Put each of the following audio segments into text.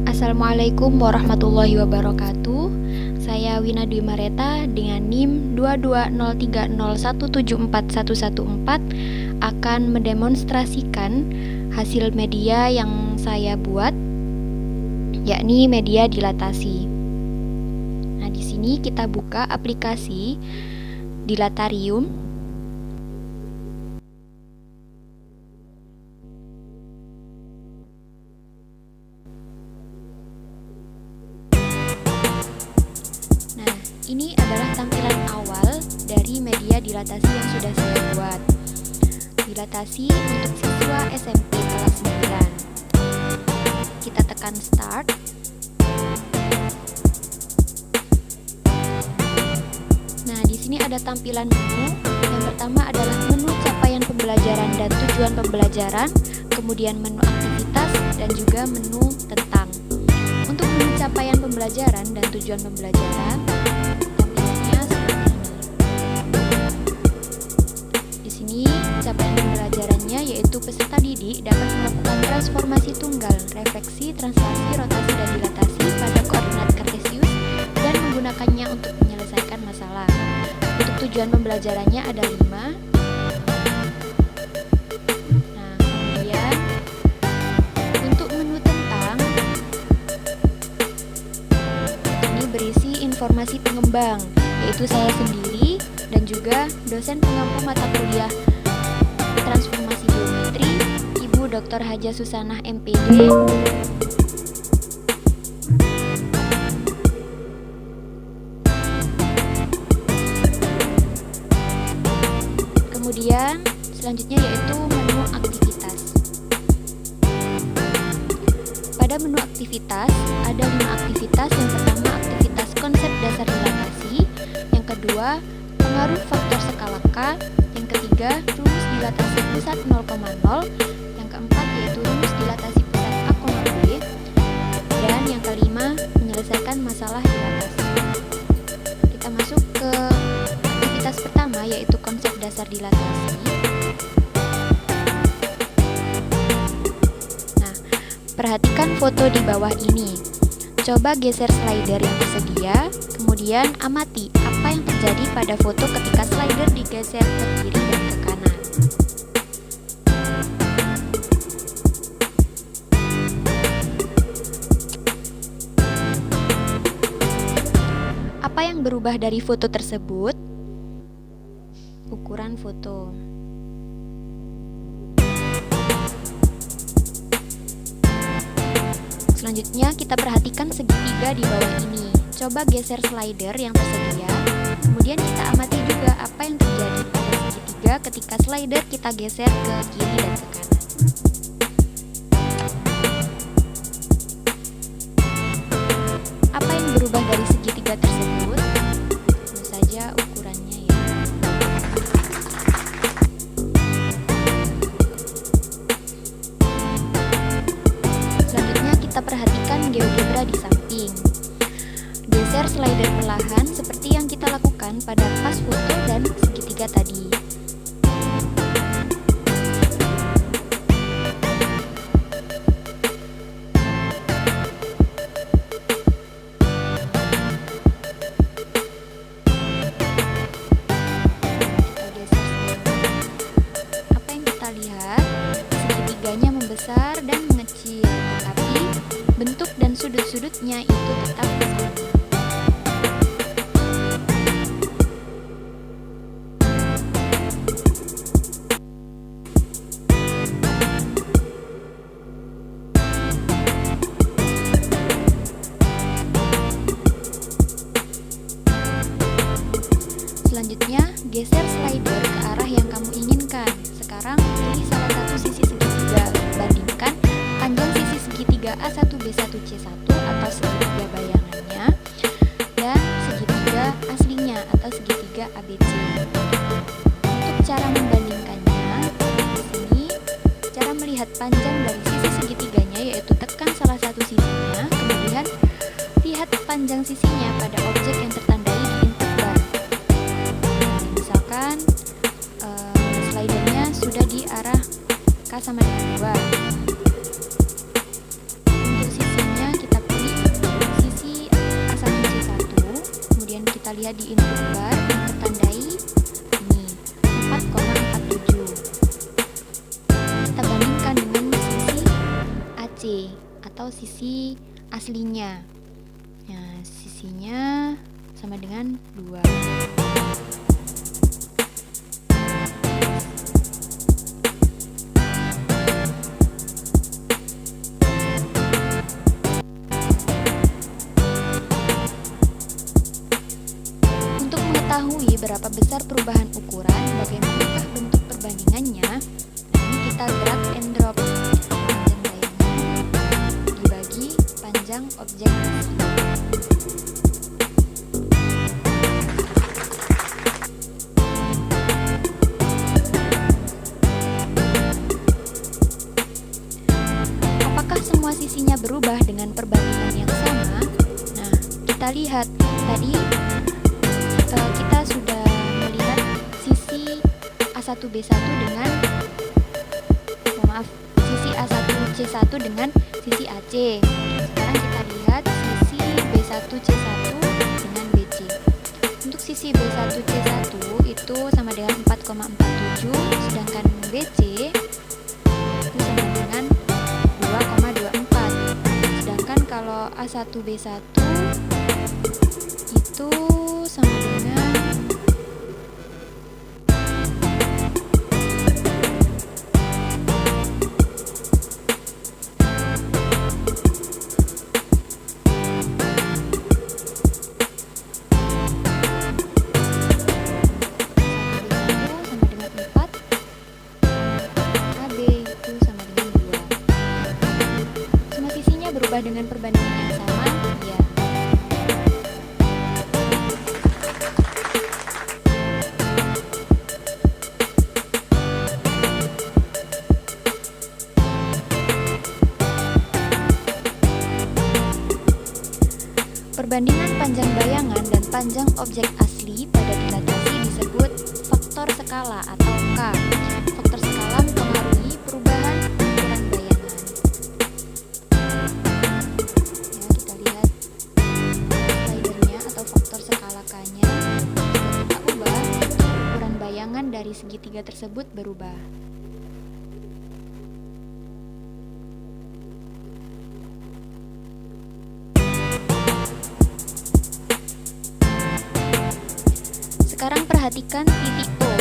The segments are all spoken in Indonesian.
Assalamualaikum warahmatullahi wabarakatuh. Saya Wina Dwi Mareta dengan NIM 22030174114 akan mendemonstrasikan hasil media yang saya buat, yakni media dilatasi. Nah, di sini kita buka aplikasi Dilatarium. Ini adalah tampilan awal dari media dilatasi yang sudah saya buat. Dilatasi untuk siswa SMP kelas 9. Kita tekan start. Nah, di sini ada tampilan menu. Yang pertama adalah menu capaian pembelajaran dan tujuan pembelajaran, kemudian menu aktivitas dan juga menu tentang. Untuk menu capaian pembelajaran dan tujuan pembelajaran, capaian pembelajarannya yaitu peserta didik dapat melakukan transformasi tunggal, refleksi, translasi, rotasi, dan dilatasi pada koordinat kartesius dan menggunakannya untuk menyelesaikan masalah. Untuk tujuan pembelajarannya ada 5. Nah, kemudian untuk menu tentang, ini berisi informasi pengembang, yaitu saya sendiri dan juga dosen pengampu mata kuliah Transformasi Geometri, Ibu Dr. Haja Susanah MPD. Kemudian selanjutnya yaitu menu aktivitas. Pada menu aktivitas ada 5 aktivitas. Yang pertama aktivitas konsep dasar dilatasi, yang kedua pengaruh faktor skala K, yang ketiga rumus dilatasi pusat 0,0, yang keempat yaitu rumus dilatasi pusat A, B, dan yang kelima menyelesaikan masalah dilatasi. Kita masuk ke aktivitas pertama yaitu konsep dasar dilatasi. Nah, perhatikan foto di bawah ini. Coba geser slider yang tersedia, kemudian amati apa yang terjadi pada foto ketika slider digeser ke kiri dan ke kanan. Apa yang berubah dari foto tersebut? Ukuran foto. Selanjutnya kita perhatikan segitiga di bawah ini. Coba geser slider yang tersedia, kemudian kita amati juga apa yang terjadi pada segitiga ketika slider kita geser ke kiri dan ke kanan. Apa yang berubah dari segitiga tersebut? Tentu saja ukurannya ya. Selanjutnya kita perhatikan GeoGebra di samping. Geser slider perlahan seperti yang kita lakukan pada pas foto dan segitiga tadi. Apa yang kita lihat? Segitiganya membesar dan mengecil, tetapi bentuk dan sudut-sudutnya itu tetap sama. Selanjutnya, geser slider ke arah yang kamu inginkan. Sekarang pilih salah satu sisi segitiga. Bandingkan panjang sisi segitiga A1B1C1 atau segitiga bayangannya dan segitiga aslinya atau segitiga ABC. Untuk cara membandingkannya, di sini cara melihat panjang dari sisi segitiganya yaitu tekan salah satu sisinya, kemudian lihat panjang sisinya pada objek yang tertandai di input bar. Misalkan slidernya sudah di arah K sama dengan 2. Untuk sisinya kita lihat di input bar yang tertandai ini 4,47. Kita bandingkan dengan sisi AC atau sisi aslinya. Nah, sisinya sama dengan 2. Mengetahui berapa besar perubahan ukuran, bagaimanakah bentuk perbandingannya? Ini kita drag and drop panjang bayangan dibagi panjang objek asli. Apakah semua sisinya berubah dengan perbandingan yang sama? Nah, kita lihat tadi kita sudah melihat sisi A1B1 dengan sisi A1C1 dengan sisi AC. Sekarang kita lihat sisi B1C1 dengan BC. Untuk sisi B1C1 itu sama dengan 4,47, sedangkan BC itu sama dengan 2,24. Sedangkan kalau A1B1 itu sama dengan 4, AB itu sama dengan 2. Semua sisinya berubah dengan perbandingan yang sama, ya. Perbandingan panjang bayangan dan panjang objek asli pada dilatasi disebut faktor skala atau K. Faktor skala mempengaruhi perubahan ukuran bayangan. Ya, kita lihat slidernya atau faktor skala K-nya. Jika kita ubah, ukuran bayangan dari segitiga tersebut berubah. Sekarang perhatikan titik O.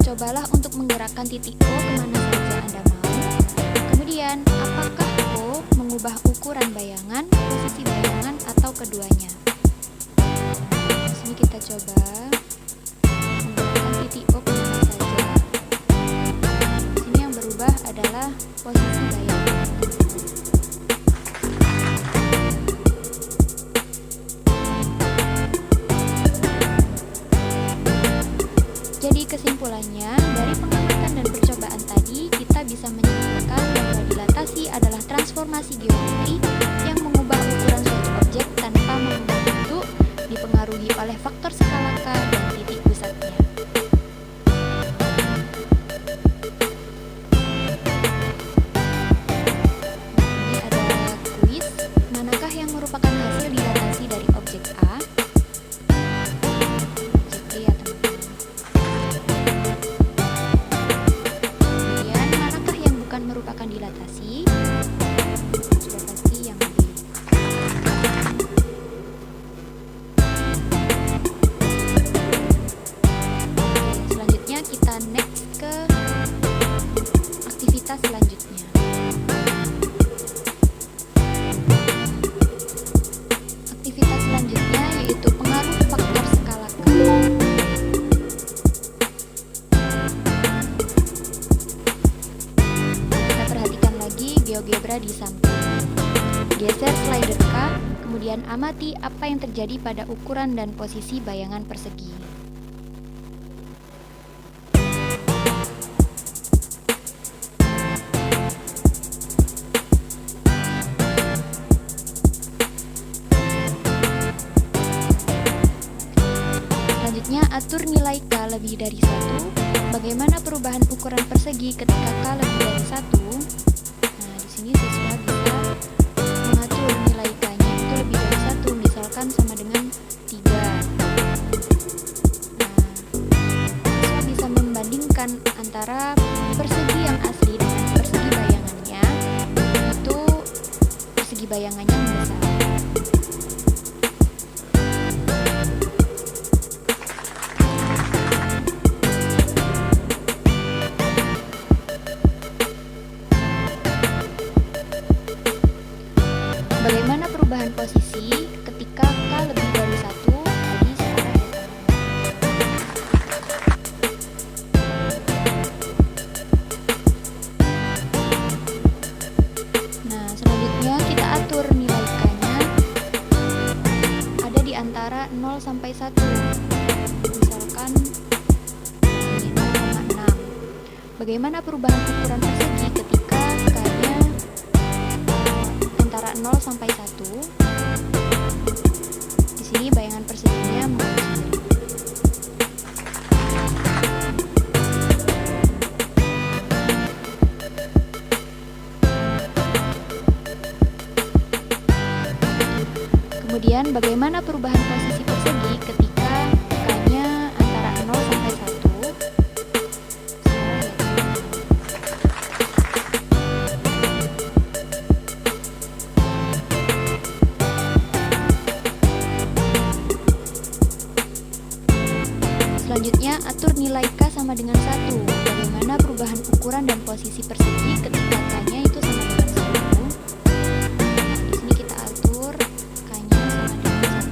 Cobalah untuk menggerakkan titik O kemana saja Anda mau. Kemudian, apakah O mengubah ukuran bayangan, posisi bayangan, atau keduanya? Di sini kita coba menggerakkan titik O kemana saja. Di sini yang berubah adalah posisi bayangan. Jadi kesimpulannya, dari pengamatan dan percobaan tadi, kita bisa menyimpulkan bahwa dilatasi adalah transformasi geometri yang mengubah ukuran suatu objek tanpa mengubah bentuk, dipengaruhi oleh faktor skala K dan titik pusatnya. Ini ada kuis, manakah yang merupakan hasil dilatasi dari objek A? Merupakan dilatasi, sudah pasti yang B. Selanjutnya kita next ke aktivitas selanjutnya. Aktivitas selanjutnya yaitu pengaruh faktor skala K. GeoGebra di samping. Geser slider K, kemudian amati apa yang terjadi pada ukuran dan posisi bayangan persegi. Selanjutnya, atur nilai K lebih dari 1. Bagaimana perubahan ukuran persegi ketika K lebih dari 1? Ini siswa bisa mengatur nilai K-nya itu lebih dari 1, misalkan sama dengan 3. bayangannya membesar. Bagaimana perubahan posisi ketika K lebih dari 1? Jadi searah geseran. Nah, selanjutnya kita atur nilai K-nya ada di antara 0 sampai 1. Misalkan ini 0,6. Bagaimana perubahan ukuran persegi ketika K-nya antara 0 sampai 1? Di sini bayangan perseginya mengecil. Kemudian bagaimana perubahan posisi persegi ketika K-nya antara 0 sampai 1? Selanjutnya, atur nilai K sama dengan 1. Bagaimana perubahan ukuran dan posisi persegi ketika K-nya itu sama dengan 1? Di sini kita atur K-nya sama dengan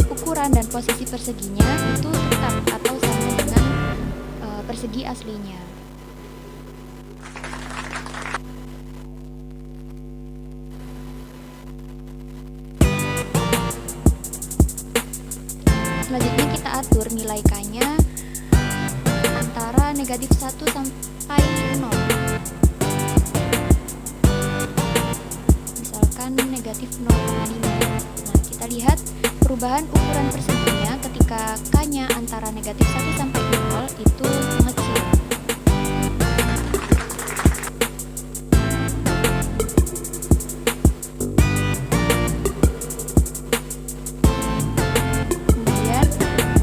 1. Ukuran dan posisi perseginya itu tetap atau sama dengan persegi aslinya. Selanjutnya kita atur nilai K-nya antara negatif 1 sampai 0. Misalkan negatif 0,5. Nah, kita lihat perubahan ukuran perseginya ketika K-nya antara negatif 1 sampai 0 itu mengecil.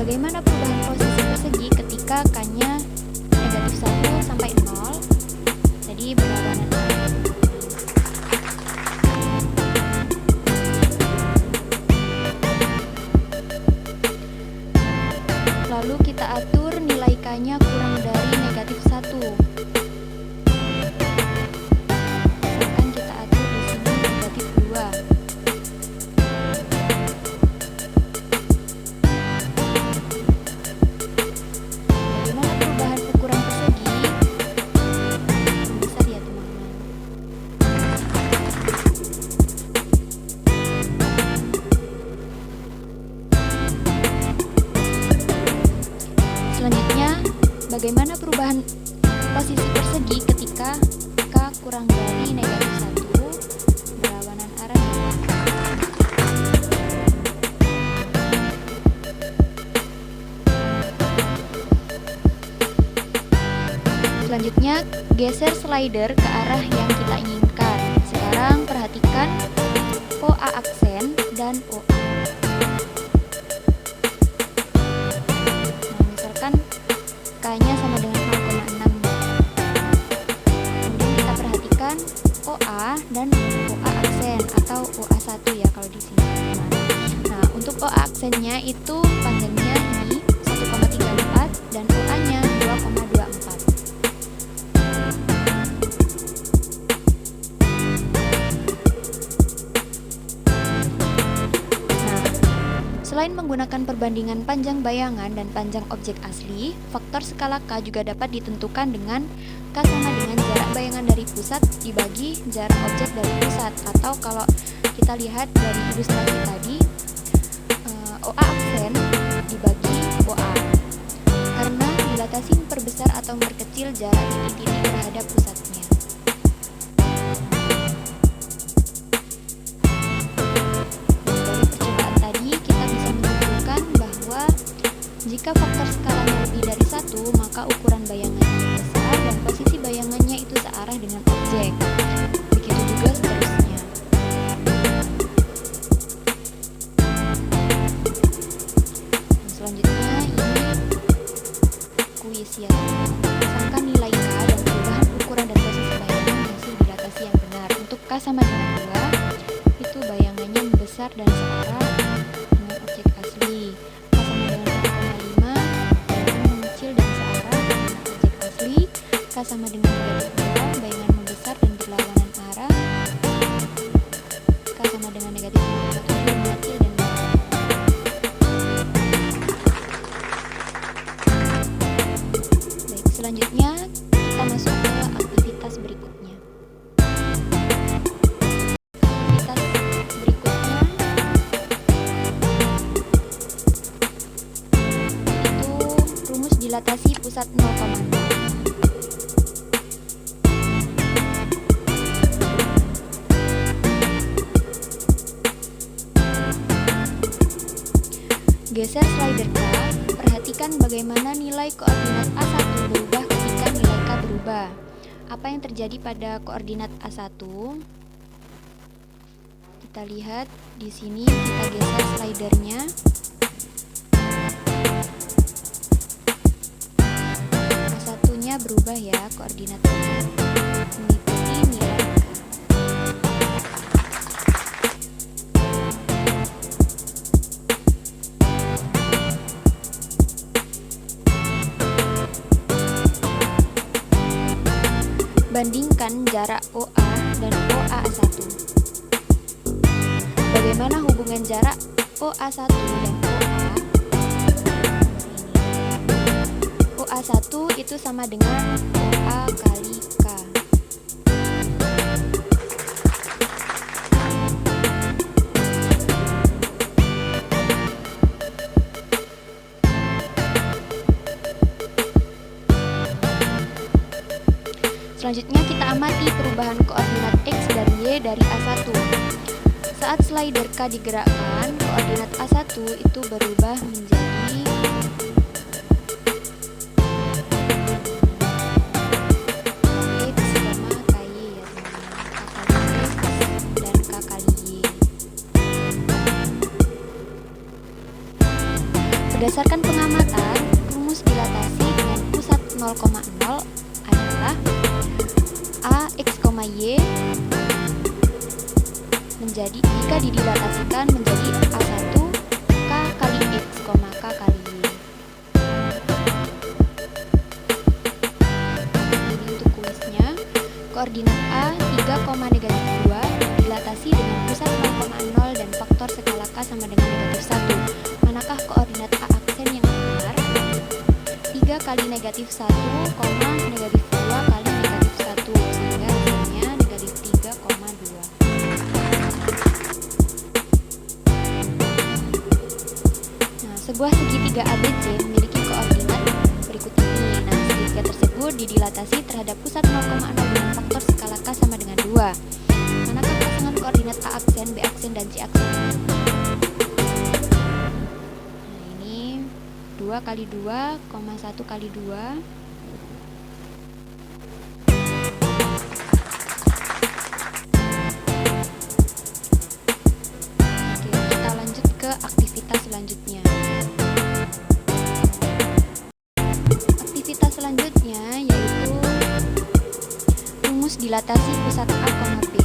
Bagaimana perubahan posisi persegi ketika K-nya negatif 1 sampai 0? Jadi berlawanan arah. Lalu kita atur nilai K-nya kurang dari negatif 1. Misalkan kita atur di sini negatif 2. Selanjutnya, bagaimana perubahan posisi persegi ketika K kurang dari negatif 1? Berlawanan arah. Selanjutnya, geser slider ke arah yang kita inginkan. Sekarang perhatikan OA aksen dan OA. K-nya sama dengan 0,6. Kemudian kita perhatikan OA dan OA aksen atau OA1 ya kalau di sini. Nah, untuk OA aksennya itu panjangnya ini 1,34 dan OA-nya 2,24. Selain menggunakan perbandingan panjang bayangan dan panjang objek asli, faktor skala K juga dapat ditentukan dengan K sama dengan jarak bayangan dari pusat dibagi jarak objek dari pusat, atau kalau kita lihat dari ilustrasi tadi, OA aksen dibagi OA, karena dilatasi memperbesar atau memperkecil jarak titik-titik terhadap pusatnya. Jika faktor skalanya lebih dari 1, maka ukuran bayangannya besar dan posisi bayangannya itu searah dengan objek. Begitu juga seterusnya. Dan selanjutnya ini kuis ya. Sangkan nilai K dan perubahan ukuran dan posisi bayangan hasil dilatasi yang benar. Untuk K sama dengan 2, itu bayangannya membesar dan searah dengan objek asli. K sama dengan 0,5, bayangan mengecil dan searah dengan objek asli. K sama dengan negatif 2, bayangan membesar dan berlawanan arah. K sama dengan negatif 0,7, mengecil dan baik, selanjutnya kita masuk ke aktivitas berikutnya. Dilatasi pusat 0,0. Geser slider K, perhatikan bagaimana nilai koordinat A1 berubah ketika nilai K berubah. Apa yang terjadi pada koordinat A1? Kita lihat di sini, kita geser slidernya. Berubah ya koordinatnya mengikuti nilai K. Bandingkan jarak OA dan OA1. Bagaimana hubungan jarak OA1 dan OA1 itu sama dengan OA kali K. Selanjutnya kita amati perubahan koordinat X dan Y dari A1. Saat slider K digerakkan, koordinat A1 itu berubah menjadi berdasarkan pengamatan, rumus dilatasi dengan pusat 0,0 adalah A X, Y menjadi, jika didilatasikan menjadi A1 K kali X, K kali Y. Jadi untuk kuisnya, koordinat A 3,-2 dilatasi dengan pusat 0,0 dan faktor skala K sama dengan -1. Manakah koordinat A aksen yang benar? 3 kali -1, -2 kali -1, sehingga hasilnya -3,2. Nah, sebuah segitiga ABC memiliki koordinat berikut ini. Nah, segitiga tersebut didilatasi terhadap pusat 0,0 dengan faktor skala K sama dengan 2. Manakah pasangan koordinat A aksen, B aksen, dan C aksen? 2 kali 2, 1 kali 2. Oke, kita lanjut ke aktivitas selanjutnya. Aktivitas selanjutnya yaitu rumus dilatasi pusat A, B.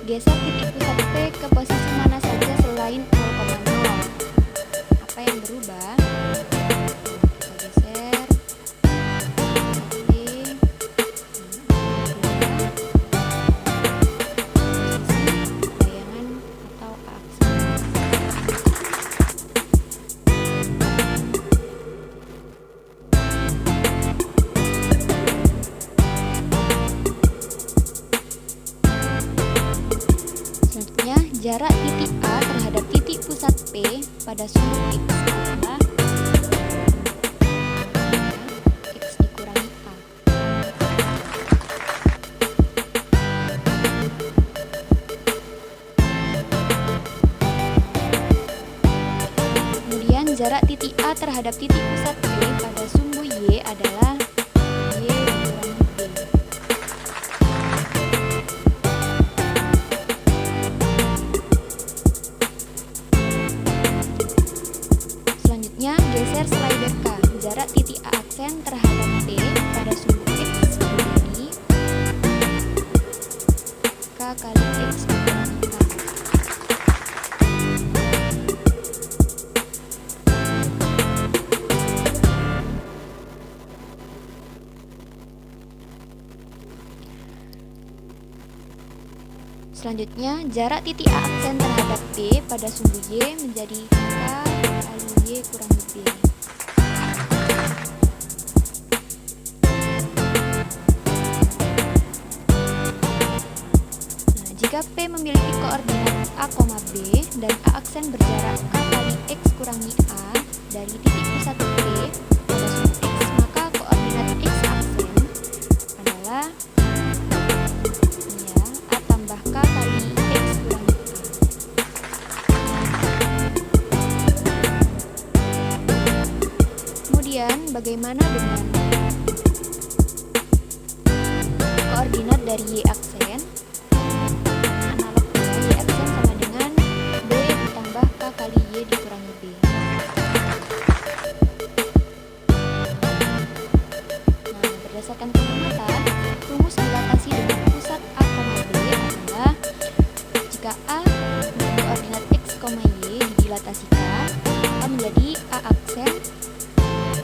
Geser titik pusat P ke posisi mana saja selain 0,0. Apa yang berubah? Kita geser P, posisi bayangan atau aksen. Jarak titik A terhadap titik pusat P pada sumbu X adalah X dikurangi A. Kemudian jarak titik A terhadap titik pusat P pada sumbu Y adalah Y dikurangi B. Selanjutnya, jarak titik A aksen terhadap B pada sumbu Y menjadi K kali Y kurang B. Nah, jika P memiliki koordinat A, B dan A aksen berjarak K kali X kurangi A dari titik pusat P pada sumbu X, maka koordinat X aksen adalah A tambah K kali X kurangi A. Kemudian bagaimana dengan koordinat dari Y aksen? Analog ya, Y aksen sama dengan B ditambah K kali Y dikurangi B. Nah, berdasarkan pengamatan, rumus dilatasi dengan pusat A, B adalah jika A dengan koordinat X, Y didilatasikan, maka menjadi A aksen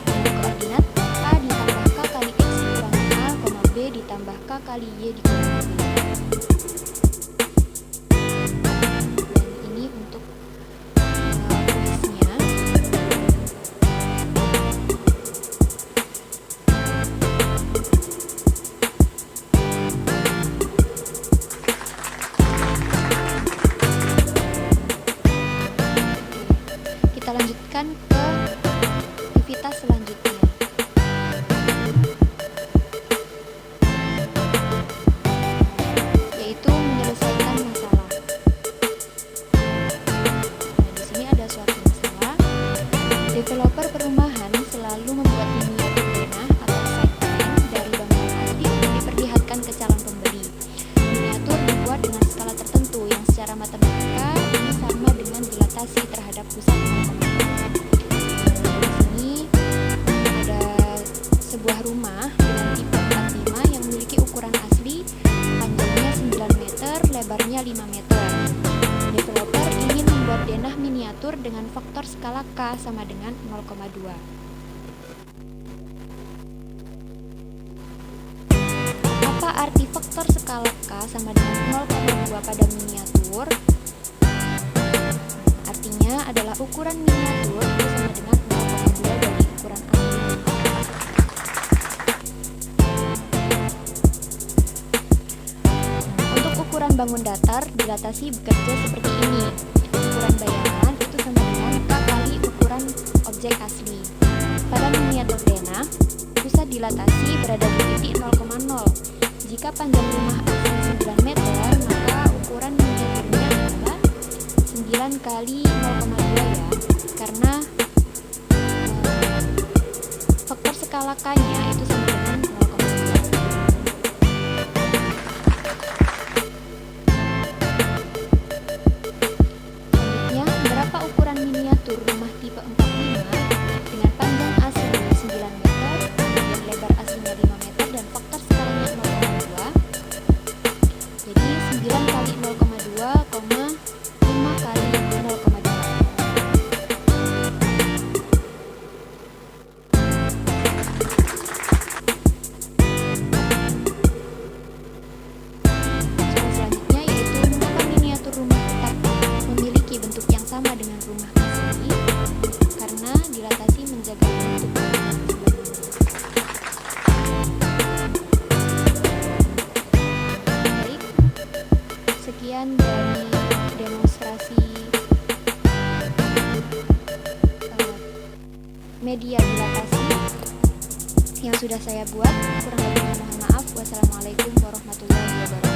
dengan koordinat A ditambah K kali X dikurangi A, B ditambah K kali Y dikurangi B. Dan ini untuk tulisnya. Kita lanjutkan ke aktivitas selanjutnya, yaitu menyelesaikan masalah. Nah, di sini ada suatu masalah. Developer perumahan selalu membuat miniatur denah atau site plan dari bangunan asli untuk diperlihatkan ke calon pembeli. Miniatur dibuat dengan skala tertentu yang secara matematika ini sama dengan dilatasi terhadap pusat 0,0. Di sini ada sebuah rumah dengan tipe 45 yang memiliki ukuran asli, panjangnya 9 meter, lebarnya 5 meter. Developer ingin membuat denah miniatur dengan faktor skala K sama dengan 0,2. Apa arti faktor skala K sama dengan 0,2 pada miniatur? Artinya adalah ukuran miniatur itu sama dengan 0,2 dari ukuran asli. Untuk ukuran bangun datar, dilatasi bekerja seperti ini. Ukuran bayangan itu sama dengan K kali ukuran objek asli. Pada miniatur denah, pusat dilatasi berada di titik 0,0. Jika panjang rumah asli 9 meter, maka ukuran miniaturnya adalah 9 kali 0,2 ya, karena faktor skala K-nya itu sama dengan 0,2. Selanjutnya, berapa ukuran miniatur rumah tipe 45 dengan panjang asli 9 meter, kemudian lebar aslinya 5 meter dan faktor skalanya 0,2. Jadi 9 kali 0,2, 5 kali 0,2. Soal selanjutnya yaitu mengapa miniatur rumah tetap memiliki bentuk yang sama dengan rumah asli? Karena dilatasi menjaga bentuk bangunan. Baik, sekian dari demonstrasi media dilatasi yang sudah saya buat. Kurang lebihnya mohon maaf. Wassalamualaikum warahmatullahi wabarakatuh.